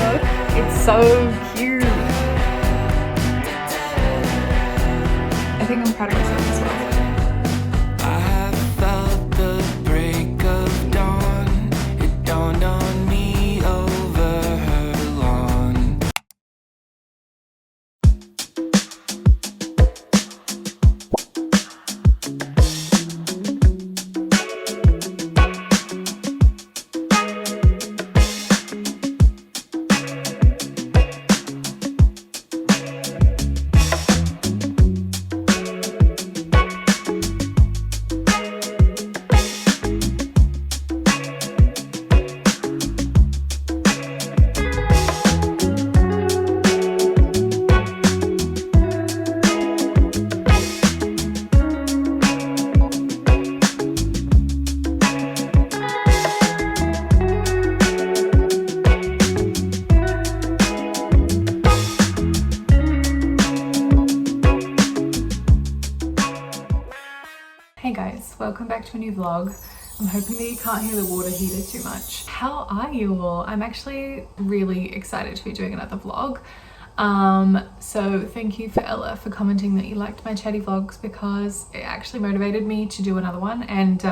mode. It's so cute. I think I'm proud of myself as well. I have felt the break of dawn. It dawned on me over her lawn. Hey guys, welcome back to a new vlog. I'm hoping that you can't hear the water heater too much. How are you all? I'm actually really excited to be doing another vlog. So thank you for Ella for commenting that you liked my chatty vlogs, because it actually motivated me to do another one, and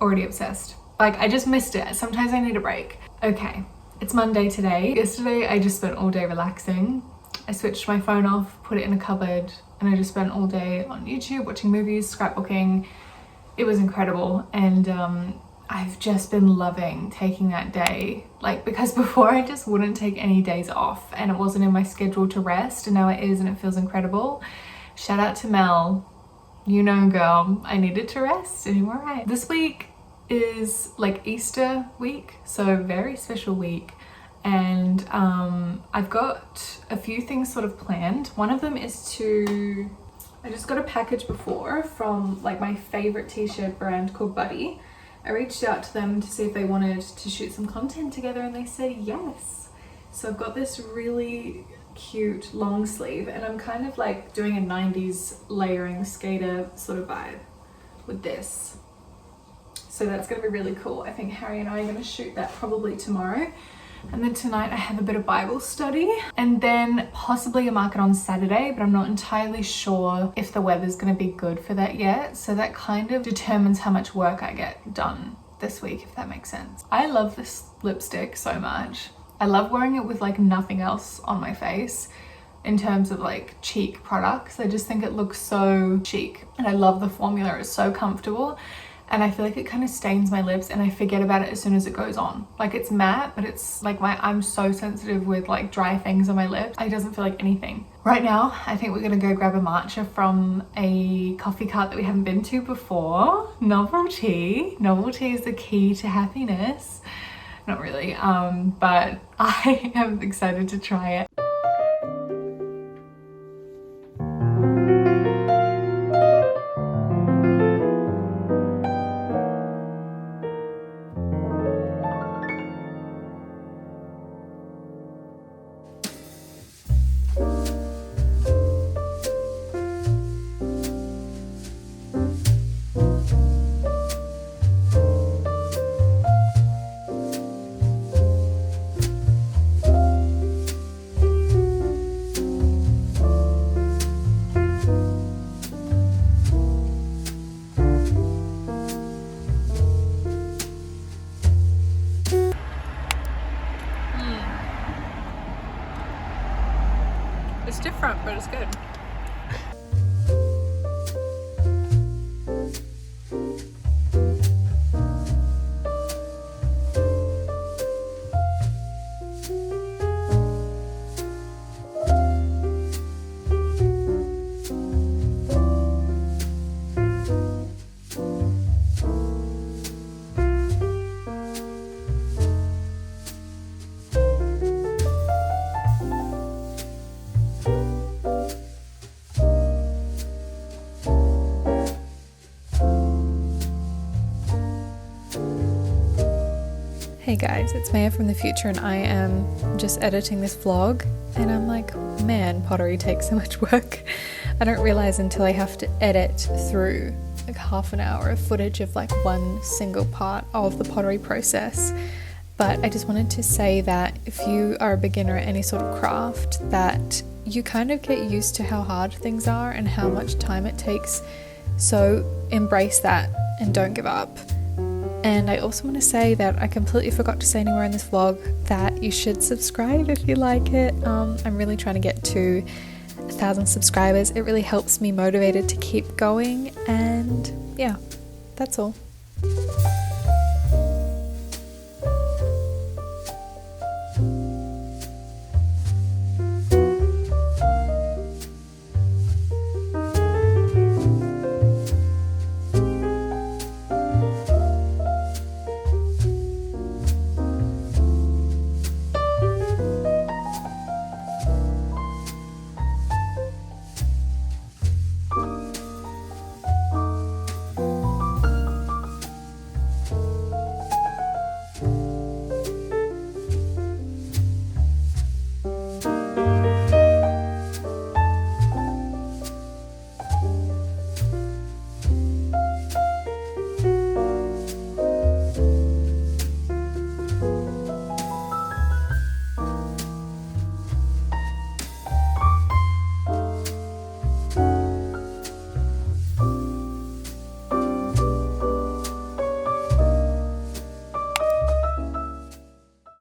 already obsessed. Like, I just missed it. Sometimes I need a break. Okay, it's Monday today. Yesterday I just spent all day relaxing. I switched my phone off, put it in a cupboard, and I just spent all day on YouTube watching movies, scrapbooking. It was incredible, and I've just been loving taking that day, like, because before I just wouldn't take any days off and it wasn't in my schedule to rest, and now it is, and it feels incredible. Shout out to Mel, you know, girl, I needed to rest and you were right. This week is like Easter week, so very special week. And I've got a few things sort of planned. One of them is I just got a package before from like my favorite t-shirt brand called Buddy. I reached out to them to see if they wanted to shoot some content together, and they said yes. So I've got this really cute long sleeve, and I'm kind of like doing a 90s layering skater sort of vibe with this. So that's gonna be really cool. I think Harry and I are gonna shoot that probably tomorrow. And then tonight I have a bit of Bible study, and then possibly a market on Saturday, but I'm not entirely sure if the weather's going to be good for that yet. So that kind of determines how much work I get done this week, if that makes sense. I love this lipstick so much. I love wearing it with like nothing else on my face in terms of like cheek products. I just think it looks so chic, and I love the formula. It's so comfortable. And I feel like it kind of stains my lips, and I forget about it as soon as it goes on. Like, it's matte, but it's like I'm so sensitive with like dry things on my lips. It doesn't feel like anything. Right now, I think we're gonna go grab a matcha from a coffee cart that we haven't been to before. Novelty. Novelty is the key to happiness. Not really, but I am excited to try it. It's different, but it's good. Hey guys, it's Maya from the future, and I am just editing this vlog, and I'm like, man, pottery takes so much work. I don't realize until I have to edit through like half an hour of footage of like one single part of the pottery process. But I just wanted to say that if you are a beginner at any sort of craft, that you kind of get used to how hard things are and how much time it takes. So embrace that and don't give up. And I also want to say that I completely forgot to say anywhere in this vlog that you should subscribe if you like it. I'm really trying to get to 1,000 subscribers. It really helps me motivated to keep going, and yeah, that's all.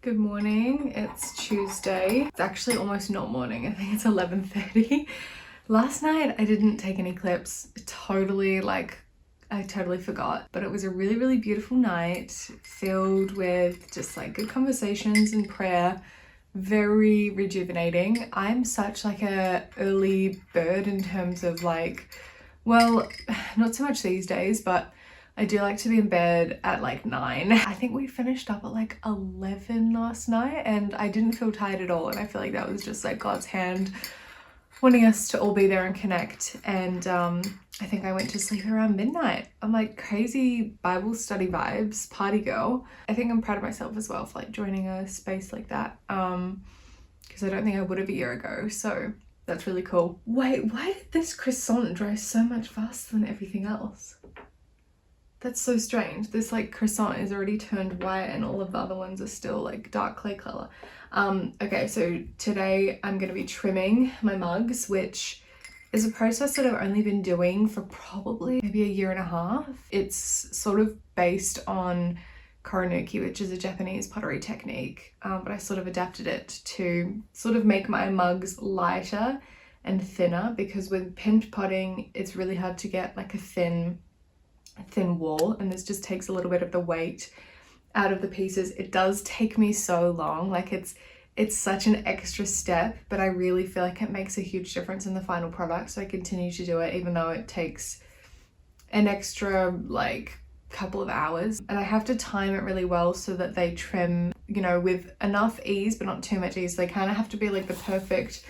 Good morning, it's Tuesday. It's actually almost not morning, I think it's 11:30. Last night I didn't take any clips, I totally forgot, but it was a really beautiful night filled with just like good conversations and prayer, very rejuvenating. I'm such like a early bird in terms of like, well, not so much these days, but I do like to be in bed at like 9. I think we finished up at like 11 last night and I didn't feel tired at all, and I feel like that was just like God's hand wanting us to all be there and connect. And I think I went to sleep around midnight. I'm like crazy Bible study vibes, party girl. I think I'm proud of myself as well for like joining a space like that, because I don't think I would have a year ago, so that's really cool. Wait, why did this croissant dry so much faster than everything else? That's so strange. This like croissant is already turned white and all of the other ones are still like dark clay color. Okay, so today I'm going to be trimming my mugs, which is a process that I've only been doing for probably maybe a year and a half. It's sort of based on koronuki, which is a Japanese pottery technique, but I sort of adapted it to sort of make my mugs lighter and thinner, because with pinch potting it's really hard to get like a thin wall, and this just takes a little bit of the weight out of the pieces. It does take me so long, like it's such an extra step, but I really feel like it makes a huge difference in the final product, so I continue to do it even though it takes an extra like couple of hours. And I have to time it really well so that they trim, you know, with enough ease but not too much ease. They kind of have to be like the perfect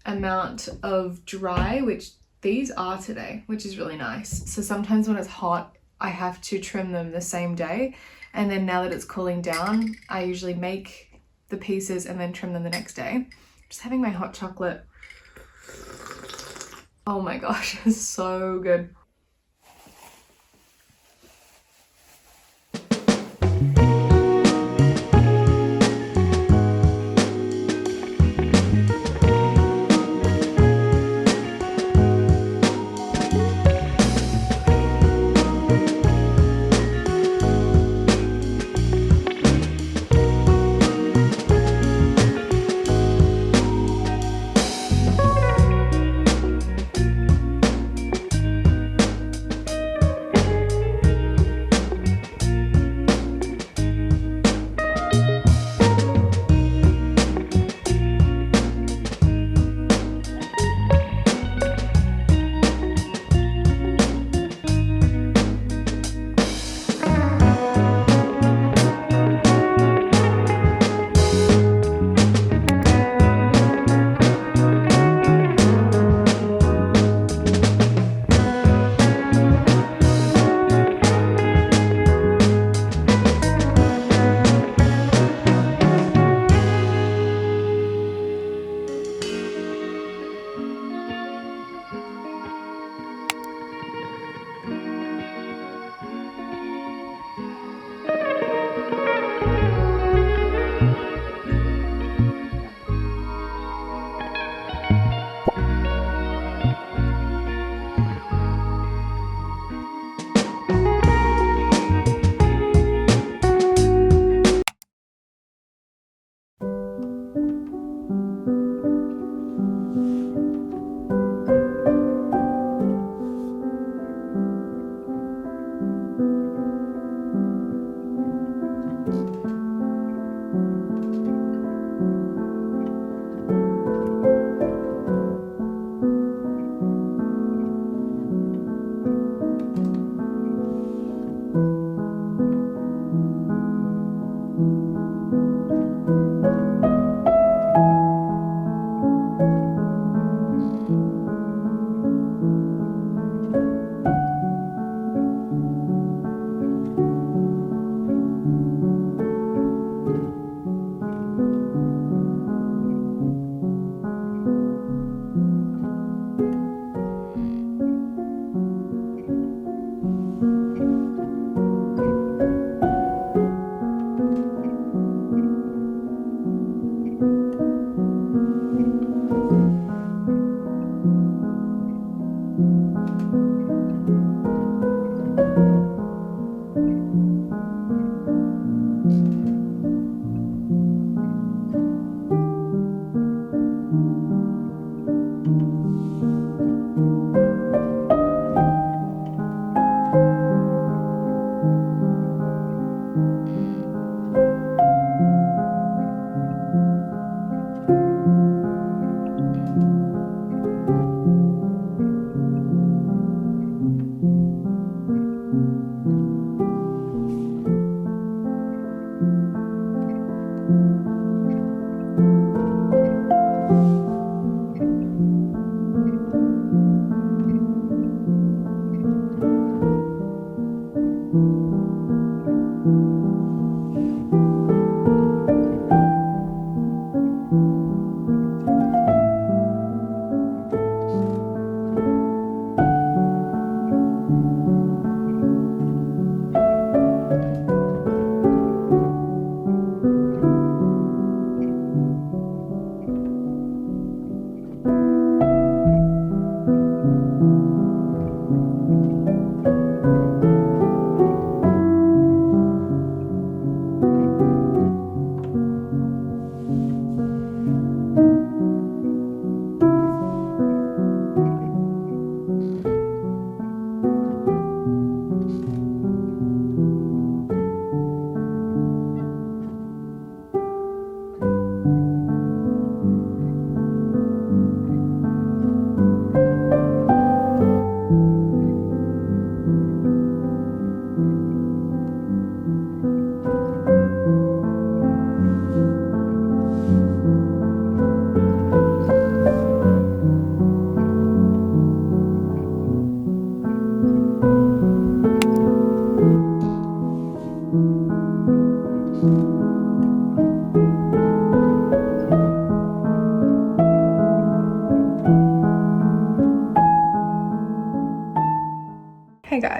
amount of dry, which these are today, which is really nice. So sometimes when it's hot, I have to trim them the same day. And then now that it's cooling down, I usually make the pieces and then trim them the next day. Just having my hot chocolate. Oh my gosh, it's so good.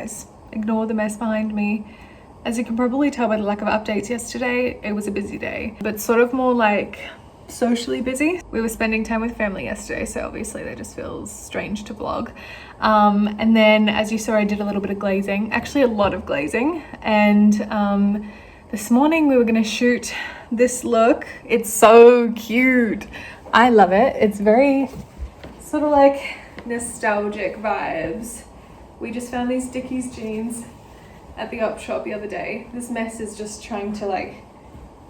guys. Ignore the mess behind me. As you can probably tell by the lack of updates yesterday, it was a busy day, but sort of more like socially busy. We were spending time with family yesterday, so obviously that just feels strange to vlog. And then as you saw, I did a little bit of glazing, actually a lot of glazing. And this morning we were gonna shoot this look. It's so cute. I love it. It's very sort of like nostalgic vibes. We just found these Dickies jeans at the op shop the other day. This mess is just trying to like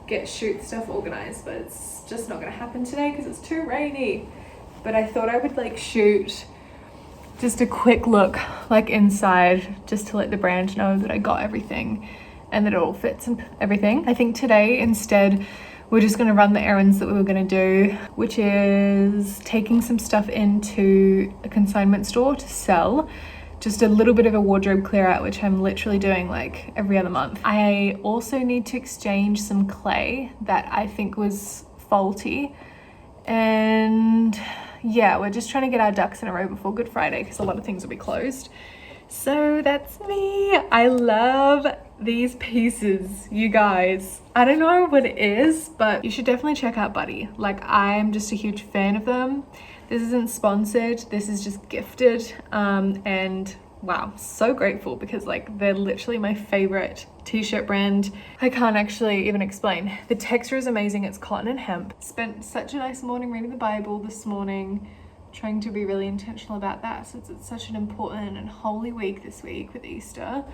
get shoot stuff organized, but it's just not gonna happen today because it's too rainy. But I thought I would like shoot just a quick look like inside, just to let the brand know that I got everything and that it all fits and everything. I think today instead we're just gonna run the errands that we were gonna do, which is taking some stuff into a consignment store to sell. Just a little bit of a wardrobe clear out, which I'm literally doing like every other month. I also need to exchange some clay that I think was faulty. And yeah, we're just trying to get our ducks in a row before Good Friday because a lot of things will be closed. So that's me. I love these pieces, you guys. I don't know what it is, but you should definitely check out Buddy. Like, I'm just a huge fan of them. This isn't sponsored, this is just gifted. And wow, so grateful because like they're literally my favorite t-shirt brand. I can't actually even explain. The texture is amazing, it's cotton and hemp. Spent such a nice morning reading the Bible this morning, trying to be really intentional about that since it's such an important and holy week this week with Easter.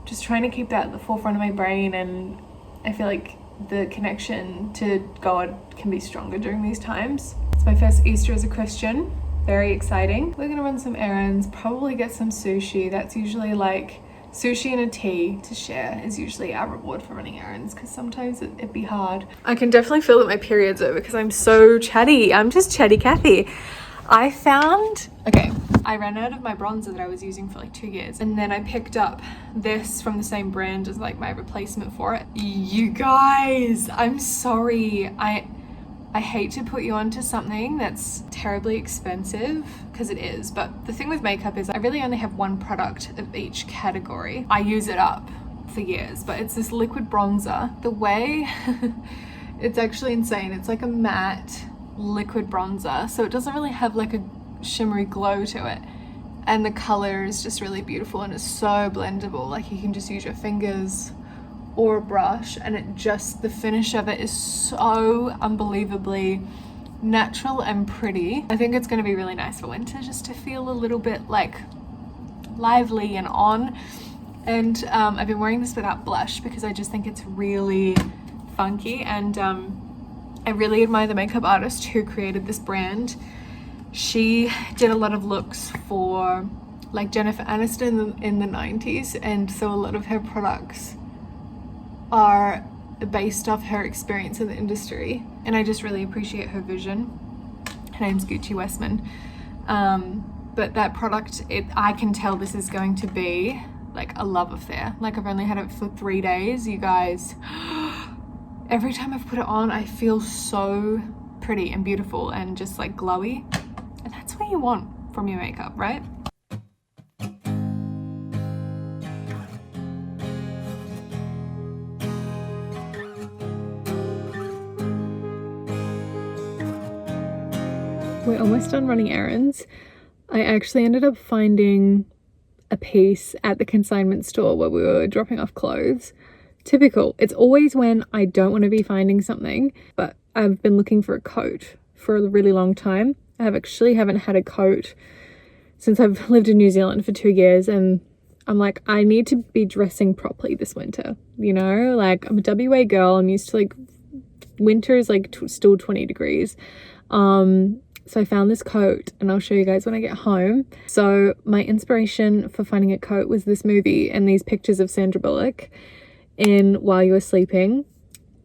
Just trying to keep that at the forefront of my brain, and I feel like the connection to God can be stronger during these times. It's my first Easter as a Christian. Very exciting. We're gonna run some errands, probably get some sushi. That's usually like sushi and a tea to share is usually our reward for running errands because sometimes it'd be hard. I can definitely feel that my period's over because I'm so chatty. I'm just chatty Cathy. I ran out of my bronzer that I was using for like 2 years, and then I picked up this from the same brand as like my replacement for it. You guys, I'm sorry. I hate to put you onto something that's terribly expensive because it is, but the thing with makeup is I really only have one product of each category. I use it up for years, but it's this liquid bronzer. The way it's actually insane. It's like a matte liquid bronzer, so it doesn't really have like a shimmery glow to it, and the color is just really beautiful and it's so blendable. Like you can just use your fingers or a brush, and the finish of it is so unbelievably natural and pretty. I think it's going to be really nice for winter just to feel a little bit like lively and on. And I've been wearing this without blush because I just think it's really funky, and I really admire the makeup artist who created this brand. She did a lot of looks for like Jennifer Aniston in the 90s, and so a lot of her products are based off her experience in the industry, and I just really appreciate her vision. Her name's Gucci Westman. But that product, I can tell this is going to be like a love affair. Like I've only had it for 3 days, you guys. Every time I've put it on, I feel so pretty and beautiful and just like glowy, and that's what you want from your makeup, right? We're almost done running errands. I actually ended up finding a piece at the consignment store where we were dropping off clothes. Typical. It's always when I don't want to be finding something, but I've been looking for a coat for a really long time. I haven't had a coat since I've lived in New Zealand for 2 years, and I'm like, I need to be dressing properly this winter, you know? Like, I'm a WA girl. I'm used to like winter is like still 20 degrees. So I found this coat, and I'll show you guys when I get home. So my inspiration for finding a coat was this movie and these pictures of Sandra Bullock in While You Were Sleeping.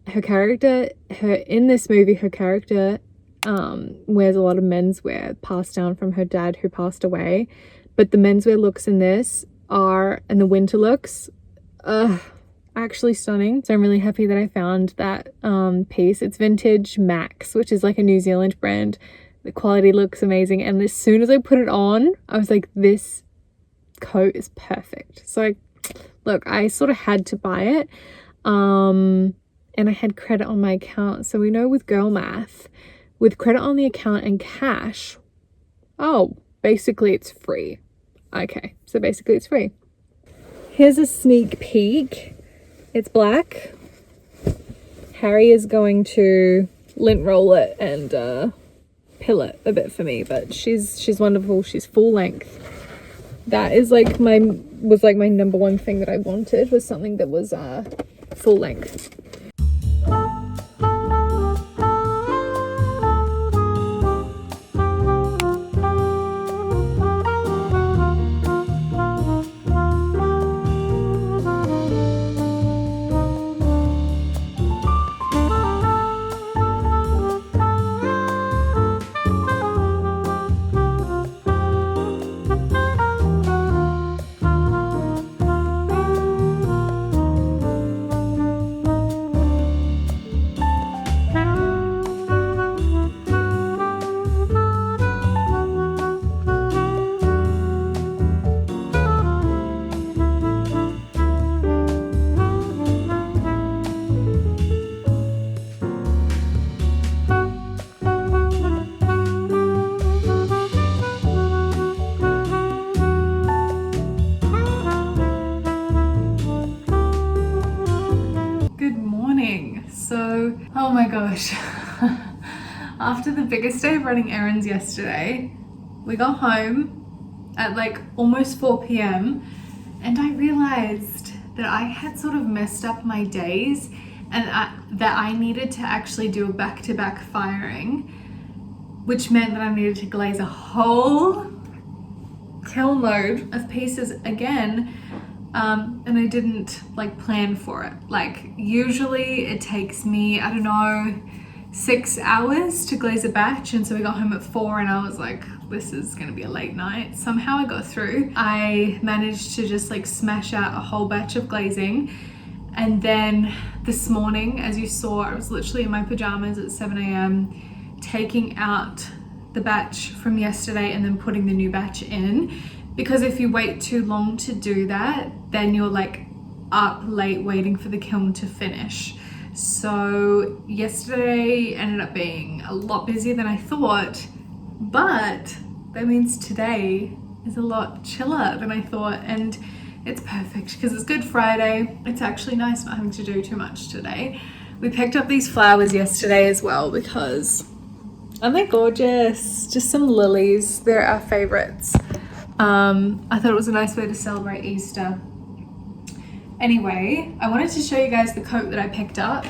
In this movie, her character wears a lot of menswear passed down from her dad who passed away. But the menswear looks in this and the winter looks, actually stunning. So I'm really happy that I found that piece. It's vintage Max, which is like a New Zealand brand. The quality looks amazing, and as soon as I put it on, I was like, this coat is perfect. So look, I sort of had to buy it. And I had credit on my account. So we know with girl math, with credit on the account and cash, oh, basically it's free. Okay, so basically it's free. Here's a sneak peek. It's black. Harry is going to lint roll it and pill it a bit for me, but she's wonderful. She's full length. That is like my number one thing that I wanted, was something that was full length. So, oh my gosh, after the biggest day of running errands yesterday, we got home at like almost 4 p.m. and I realized that I had sort of messed up my days and that I needed to actually do a back-to-back firing, which meant that I needed to glaze a whole kiln load of pieces again. And I didn't like plan for it. Like usually it takes me, I don't know, 6 hours to glaze a batch. And so we got home at 4 and I was like, this is gonna be a late night. Somehow I got through. I managed to just like smash out a whole batch of glazing. And then this morning, as you saw, I was literally in my pajamas at 7 a.m. taking out the batch from yesterday and then putting the new batch in. Because if you wait too long to do that, then you're like up late waiting for the kiln to finish. So yesterday ended up being a lot busier than I thought, but that means today is a lot chiller than I thought, and it's perfect because it's Good Friday. It's actually nice not having to do too much today. We picked up these flowers yesterday as well because aren't they gorgeous? Just some lilies, they're our favorites. I thought it was a nice way to celebrate Easter. Anyway, I wanted to show you guys the coat that I picked up.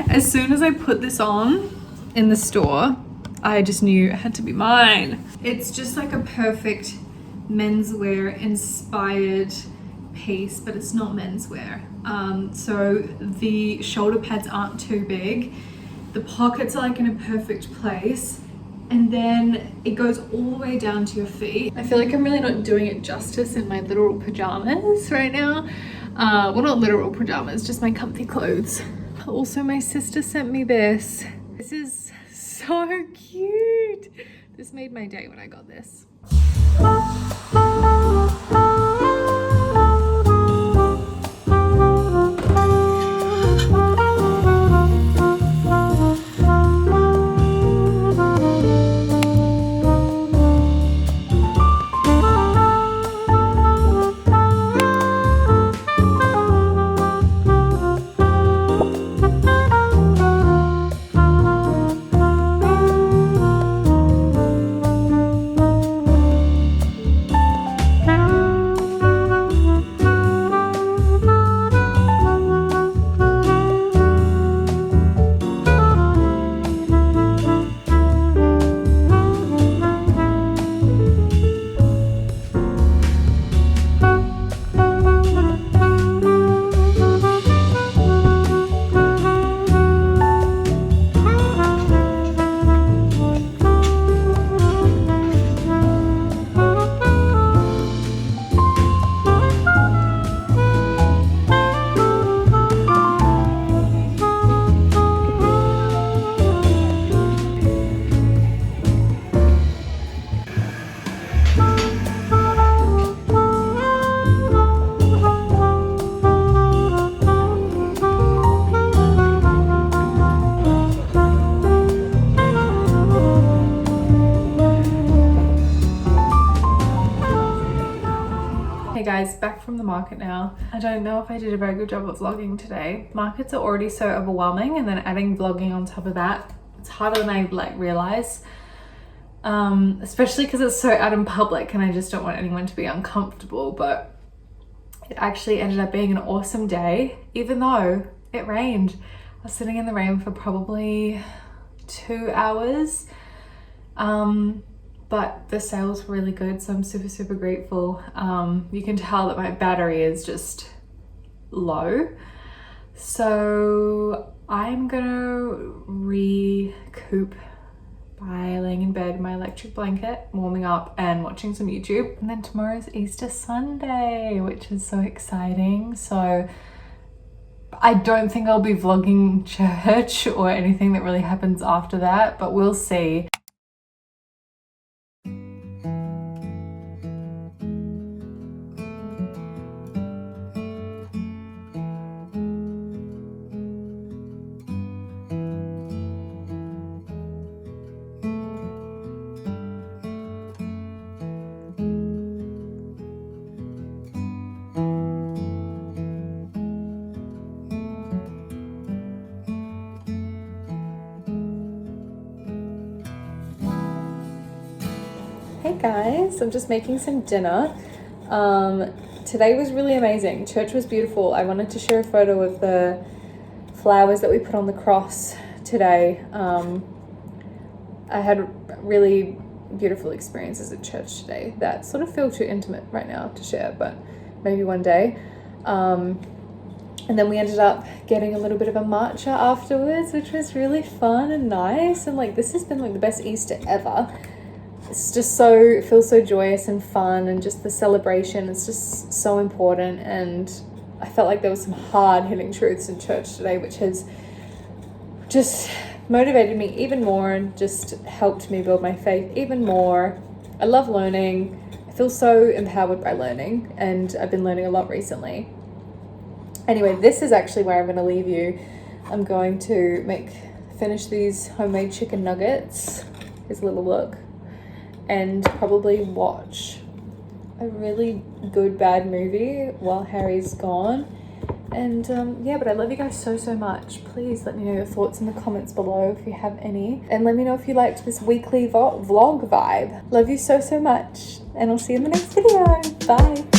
As soon as I put this on in the store, I just knew it had to be mine. It's just like a perfect menswear inspired piece, but it's not menswear. So the shoulder pads aren't too big. The pockets are like in a perfect place. And then it goes all the way down to your feet. I feel like I'm really not doing it justice in my literal pajamas right now. Well, not literal pajamas, just my comfy clothes. Also, my sister sent me this. This is so cute. This made my day when I got this. guys, back from the market now. I don't know if I did a very good job of vlogging today. Markets are already so overwhelming, and then adding vlogging on top of that, it's harder than I like realize. Especially because it's so out in public and I just don't want anyone to be uncomfortable. But it actually ended up being an awesome day, even though it rained. I was sitting in the rain for probably 2 hours. But the sales were really good, so I'm super grateful. You can tell that my battery is just low. So I'm gonna recoup by laying in bed in my electric blanket, warming up and watching some YouTube. And then tomorrow's Easter Sunday, which is so exciting. So I don't think I'll be vlogging church or anything that really happens after that, but we'll see. Hey guys, I'm just making some dinner. Today was really amazing. Church was beautiful. I wanted to share a photo of the flowers that we put on the cross today. I had really beautiful experiences at church today that sort of feel too intimate right now to share, but maybe one day. And then we ended up getting a little bit of a matcha afterwards, which was really fun and nice. And like, this has been like the best Easter ever. It's just it feels so joyous and fun, and just the celebration, it's just so important. And I felt like there was some hard hitting truths in church today, which has just motivated me even more and just helped me build my faith even more. I love learning. I feel so empowered by learning, and I've been learning a lot recently. Anyway, this is actually where I'm going to leave you. I'm going to finish these homemade chicken nuggets. Here's a little look. And probably watch a really good bad movie while Harry's gone. And yeah, but I love you guys so much. Please let me know your thoughts in the comments below if you have any, and let me know if you liked this weekly vlog vibe. Love you so much, and I'll see you in the next video. Bye.